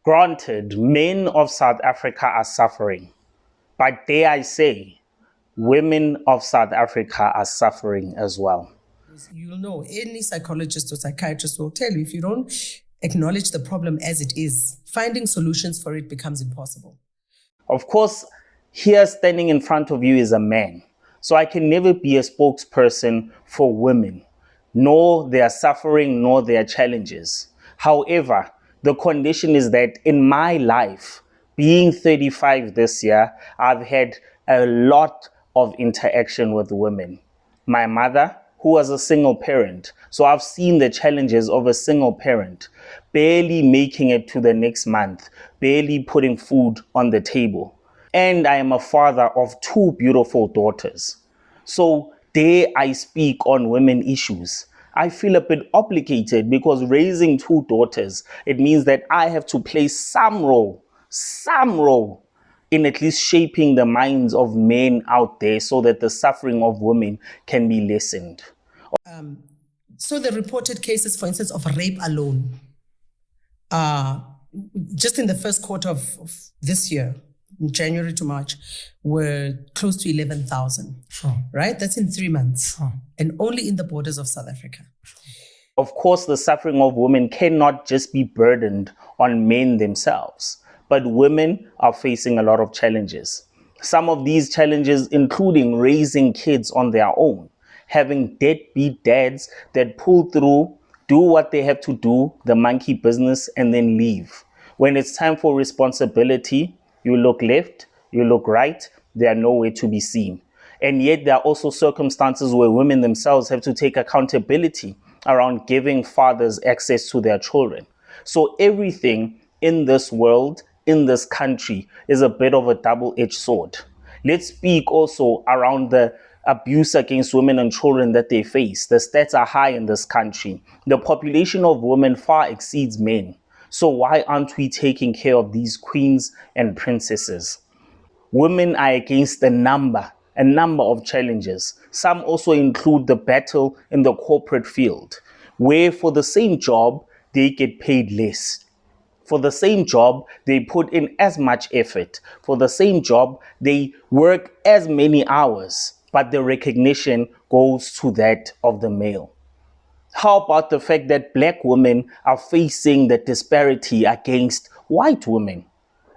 Granted, men of South Africa are suffering, but dare I say, women of South Africa are suffering as well. You'll know, any psychologist or psychiatrist will tell you, if you don't acknowledge the problem as it is, finding solutions for it becomes impossible. Of course, here standing in front of you is a man, so I can never be a spokesperson for women, nor their suffering, nor their challenges. However, the condition is that in my life, being 35 this year, I've had a lot of interaction with women. My mother, who was a single parent, so I've seen the challenges of a single parent, barely making it to the next month, barely putting food on the table. And I am a father of 2 beautiful daughters. So dare I speak on women issues? I feel a bit obligated because raising 2 daughters, it means that I have to play some role in at least shaping the minds of men out there so that the suffering of women can be lessened. So the reported cases, for instance, of rape alone, just in the first quarter of this year, January to March, were close to 11,000. Sure. Right? That's in 3 months. Sure. And only in the borders of South Africa. Of course, the suffering of women cannot just be burdened on men themselves, but women are facing a lot of challenges. Some of these challenges including raising kids on their own, having deadbeat dads that pull through, do what they have to do, the monkey business, and then leave. When it's time for responsibility, you look left, you look right, they are nowhere to be seen. And yet there are also circumstances where women themselves have to take accountability around giving fathers access to their children. So everything in this world, in this country, is a bit of a double-edged sword. Let's speak also around the abuse against women and children that they face. The stats are high in this country. The population of women far exceeds men. So why aren't we taking care of these queens and princesses? Women are against a number of challenges. Some also include the battle in the corporate field, where for the same job, they get paid less. For the same job, they put in as much effort. For the same job, they work as many hours, but the recognition goes to that of the male. How about the fact that black women are facing the disparity against white women,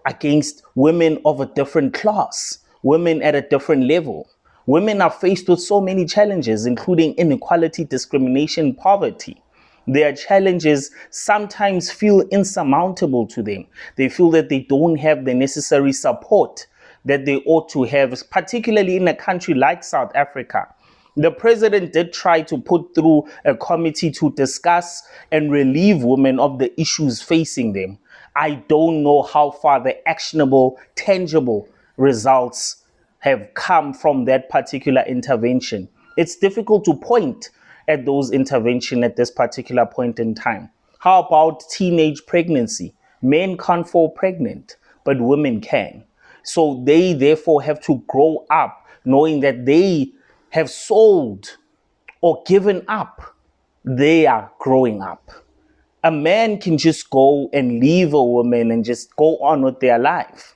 against women of a different class, women at a different level? Women are faced with so many challenges, including inequality, discrimination, poverty. Their challenges sometimes feel insurmountable to them. They feel that they don't have the necessary support that they ought to have, particularly in a country like South Africa. The president did try to put through a committee to discuss and relieve women of the issues facing them. I don't know how far the actionable, tangible results have come from that particular intervention. It's difficult to point at those interventions at this particular point in time. How about teenage pregnancy? Men can't fall pregnant, but women can. So they therefore have to grow up knowing that they have sold or given up. They are growing up. A man can just go and leave a woman and just go on with their life.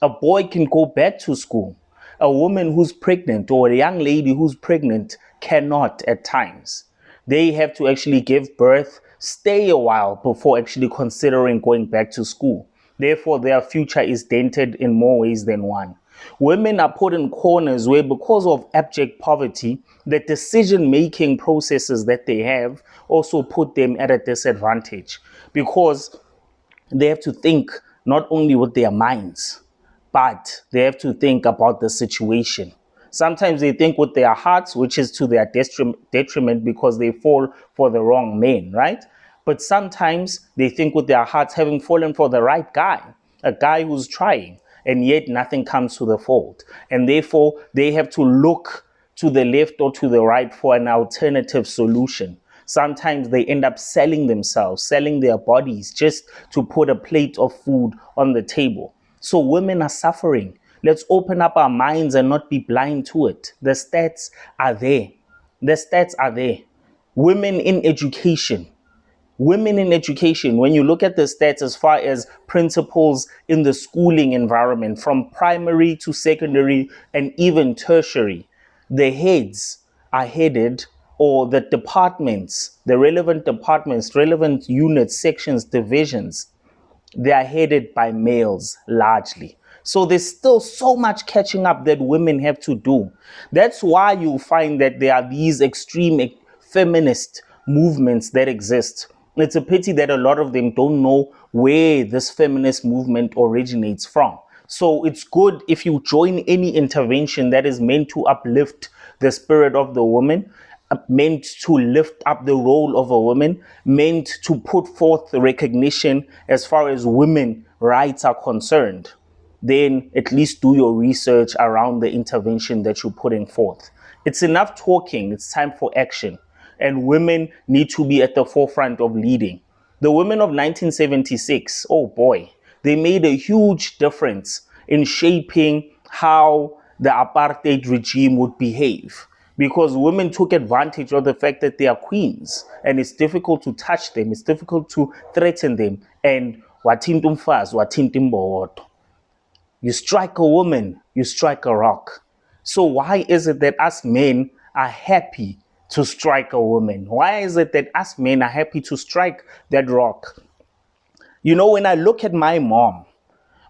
A boy can go back to school. A woman who's pregnant or a young lady who's pregnant cannot at times. They have to actually give birth, stay a while before actually considering going back to school. Therefore, their future is dented in more ways than one. Women are put in corners where, because of abject poverty, the decision-making processes that they have also put them at a disadvantage, because they have to think not only with their minds, but they have to think about the situation. Sometimes they think with their hearts, which is to their detriment because they fall for the wrong men, right? But sometimes they think with their hearts, having fallen for the right guy, a guy who's trying, and yet nothing comes to the fold. And therefore, they have to look to the left or to the right for an alternative solution. Sometimes they end up selling themselves, selling their bodies just to put a plate of food on the table. So women are suffering. Let's open up our minds and not be blind to it. The stats are there. The stats are there. Women in education, Women in education, when you look at the stats as far as principals in the schooling environment, from primary to secondary and even tertiary, the heads are headed, or the departments, the relevant units, sections, divisions, they are headed by males largely. So there's still so much catching up that women have to do. That's why you find that there are these extreme feminist movements that exist. It's a pity that a lot of them don't know where this feminist movement originates from. So it's good if you join any intervention that is meant to uplift the spirit of the woman, meant to lift up the role of a woman, meant to put forth recognition as far as women rights are concerned, then at least do your research around the intervention that you're putting forth. It's enough talking, it's time for action. And women need to be at the forefront of leading. The women of 1976, oh boy, they made a huge difference in shaping how the apartheid regime would behave, because women took advantage of the fact that they are queens and it's difficult to touch them, it's difficult to threaten them. And wathinta umfazi, wathinta imbokodo. You strike a woman, you strike a rock. So why is it that us men are happy to strike a woman? Why is it that us men are happy to strike that rock? You know, when I look at my mom,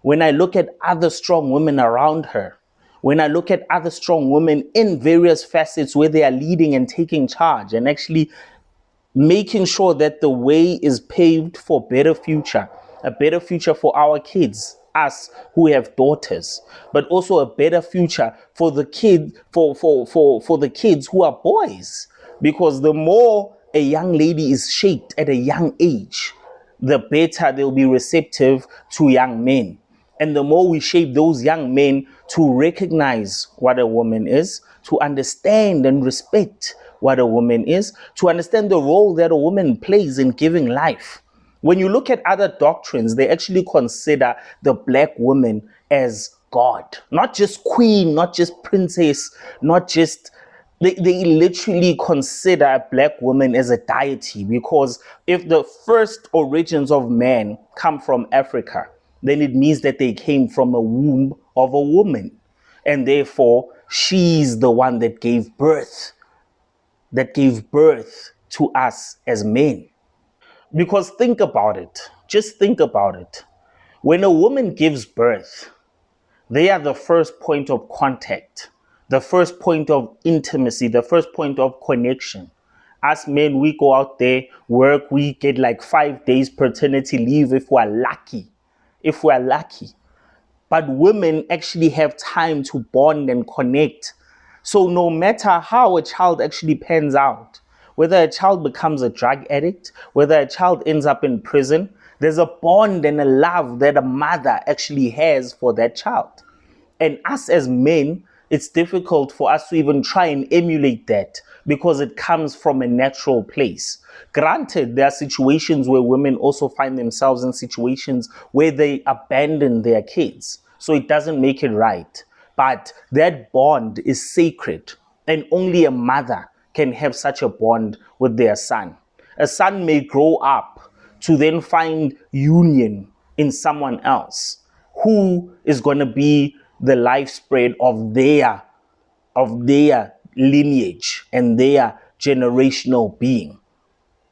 when I look at other strong women around her, when I look at other strong women in various facets where they are leading and taking charge and actually making sure that the way is paved for a better future for our kids, us who have daughters, but also a better future for the for the kids who are boys. Because the more a young lady is shaped at a young age, the better they'll be receptive to young men. And the more we shape those young men to recognize what a woman is, to understand and respect what a woman is, to understand the role that a woman plays in giving life. When you look at other doctrines, they actually consider the black woman as God, not just queen, not just princess, not just they literally consider a black woman as a deity, because if the first origins of man come from Africa, then it means that they came from a womb of a woman. And therefore, she's the one that gave birth to us as men. Because think about it, just think about it. When a woman gives birth, they are the first point of contact, the first point of intimacy, the first point of connection. As men, we go out there, work, we get like 5 days paternity leave if we're lucky. If we're lucky. But women actually have time to bond and connect. So no matter how a child actually pans out, whether a child becomes a drug addict, whether a child ends up in prison, there's a bond and a love that a mother actually has for that child. And us as men, it's difficult for us to even try and emulate that because it comes from a natural place. Granted, there are situations where women also find themselves in situations where they abandon their kids. So it doesn't make it right. But that bond is sacred, and only a mother can have such a bond with their son. A son may grow up to then find union in someone else who is going to be the life spread of their lineage and their generational being.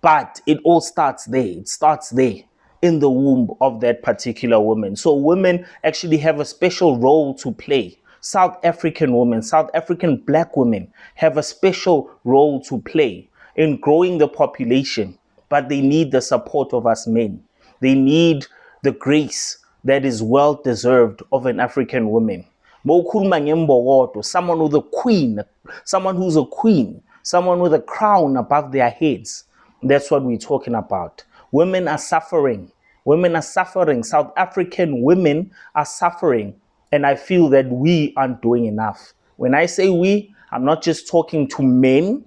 But it all starts there. It starts there in the womb of that particular woman. So women actually have a special role to play. South African women, South African black women have a special role to play in growing the population, but they need the support of us men. They need the grace that is well deserved of an African woman. Someone with a queen, someone who's a queen, someone with a crown above their heads. That's what we're talking about. Women are suffering. Women are suffering. South African women are suffering. And I feel that we aren't doing enough. When I say we, I'm not just talking to men,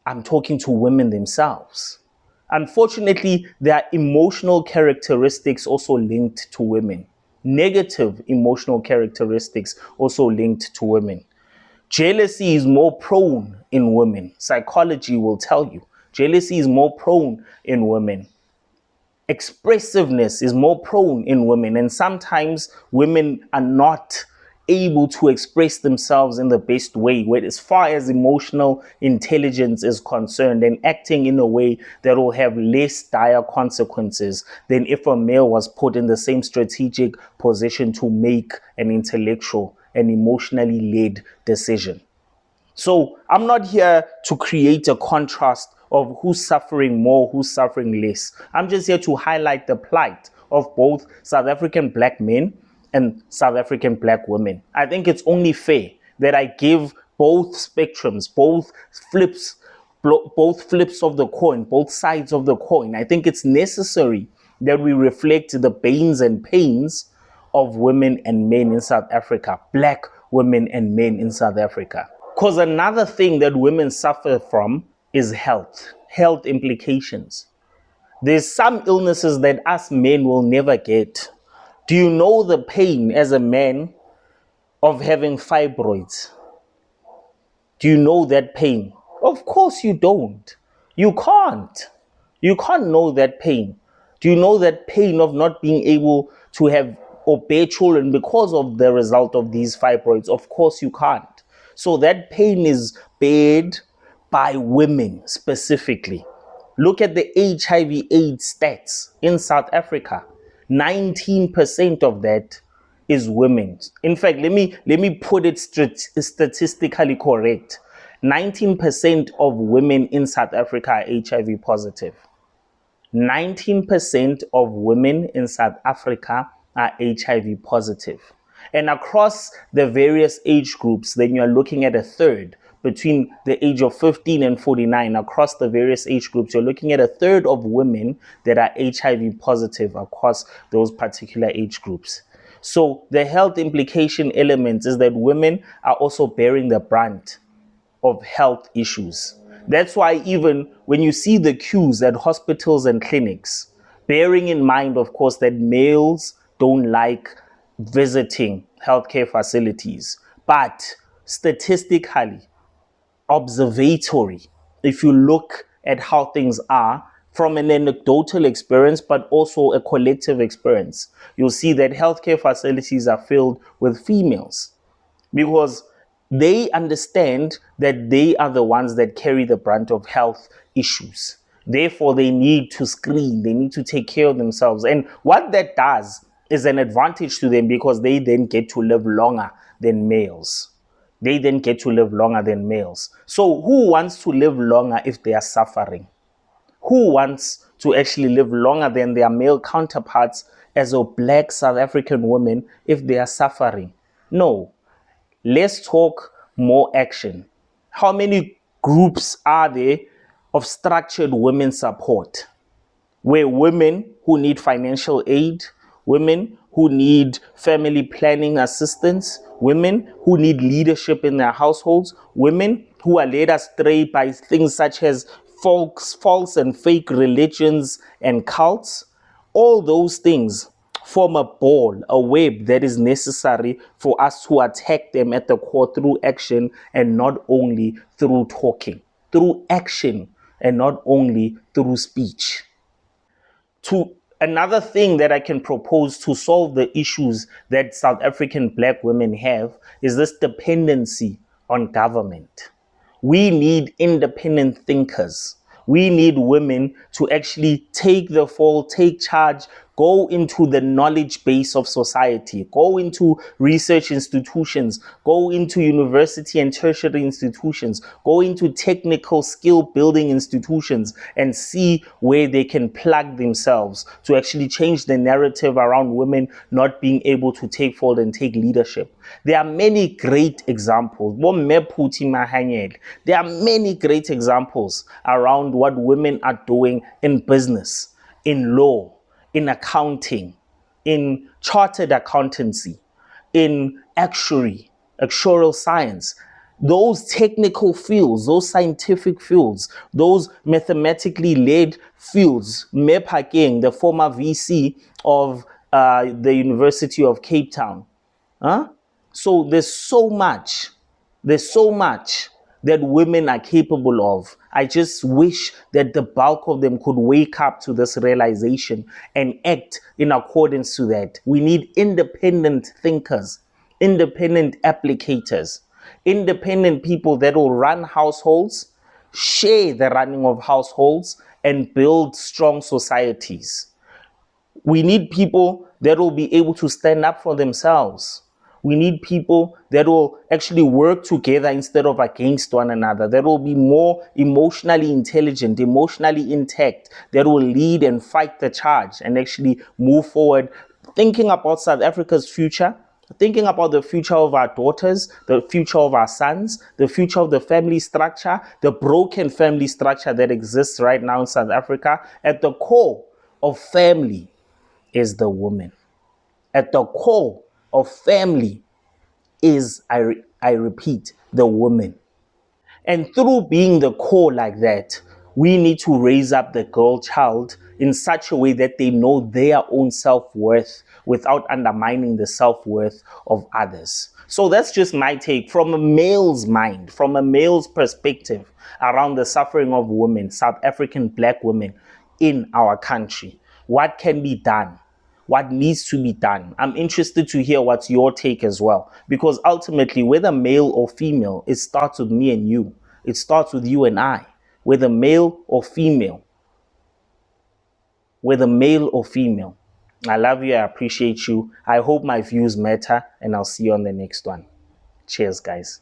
I'm talking to women themselves. Unfortunately, there are emotional characteristics also linked to women. Negative emotional characteristics also linked to women. Jealousy is more prone in women. Psychology will tell you Jealousy is more prone in women. Expressiveness is more prone in women, and sometimes women are not able to express themselves in the best way, where as far as emotional intelligence is concerned, and acting in a way that will have less dire consequences than if a male was put in the same strategic position to make an intellectual and emotionally led decision. So I'm not here to create a contrast of who's suffering more, who's suffering less. I'm just here to highlight the plight of both South African black men and South African black women. I think it's only fair that I give both spectrums, both flips of the coin, both sides of the coin. I think it's necessary that we reflect the pains and pains of women and men in South Africa, black women and men in South Africa. Because another thing that women suffer from is health implications. There's some illnesses that us men will never get. Do you know the pain as a man of having fibroids? Do you know that pain? Of course you don't. You can't. You can't know that pain. Do you know that pain of not being able to have or bear children because of the result of these fibroids? Of course you can't. So that pain is bared by women specifically. Look at the HIV/AIDS stats in South Africa. 19% of that is women. In fact, let me put it statistically correct. 19% of women in South Africa are HIV positive. 19% of women in South Africa are HIV positive. And across the various age groups, then you're looking at a third. Between the age of 15 and 49, across the various age groups, you're looking at a third of women that are HIV positive across those particular age groups. So the health implication element is that women are also bearing the brunt of health issues. That's why even when you see the queues at hospitals and clinics, bearing in mind, of course, that males don't like visiting healthcare facilities, but statistically, observatory, if you look at how things are from an anecdotal experience, but also a collective experience, you'll see that healthcare facilities are filled with females because they understand that they are the ones that carry the brunt of health issues. Therefore, they need to screen, they need to take care of themselves. And what that does is an advantage to them because they then get to live longer than males. They then get to live longer than males. So who wants to live longer if they are suffering? Who wants to actually live longer than their male counterparts as a black South African woman if they are suffering? No. Let's talk more action. How many groups are there of structured women support, where women who need financial aid, women who need family planning assistance, women who need leadership in their households, women who are led astray by things such as false and fake religions and cults, all those things form a ball, a web that is necessary for us to attack them at the core through action and not only through talking, through action and not only through speech. Another thing that I can propose to solve the issues that South African black women have is this dependency on government. We need independent thinkers. We need women to actually take the fall, take charge, go into the knowledge base of society, go into research institutions, go into university and tertiary institutions, go into technical skill building institutions and see where they can plug themselves to actually change the narrative around women not being able to take forward and take leadership. There are many great examples. There are many great examples around what women are doing in business, in law, in accounting, in chartered accountancy, in actuarial science. Those technical fields, those scientific fields, those mathematically led fields. Mepakeng, the former VC of the University of Cape Town. So there's so much that women are capable of. I just wish that the bulk of them could wake up to this realization and act in accordance to that. We need independent thinkers, independent applicators, independent people that will run households, share the running of households, and build strong societies. We need people that will be able to stand up for themselves. We need people that will actually work together instead of against one another, that will be more emotionally intelligent, emotionally intact, that will lead and fight the charge and actually move forward, thinking about South Africa's future, thinking about the future of our daughters, the future of our sons, the future of the family structure, the broken family structure that exists right now in South Africa. At the core of family is the woman. At the core of family is, I repeat, the woman. And through being the core like that, we need to raise up the girl child in such a way that they know their own self-worth without undermining the self-worth of others. So that's just my take from a male's mind, from a male's perspective around the suffering of women, South African black women in our country. What can be done? What needs to be done? I'm interested to hear what's your take as well, because ultimately, whether male or female, it starts with me and you. It starts with you and I, whether male or female. Whether male or female. I love you. I appreciate you. I hope my views matter, and I'll see you on the next one. Cheers, guys.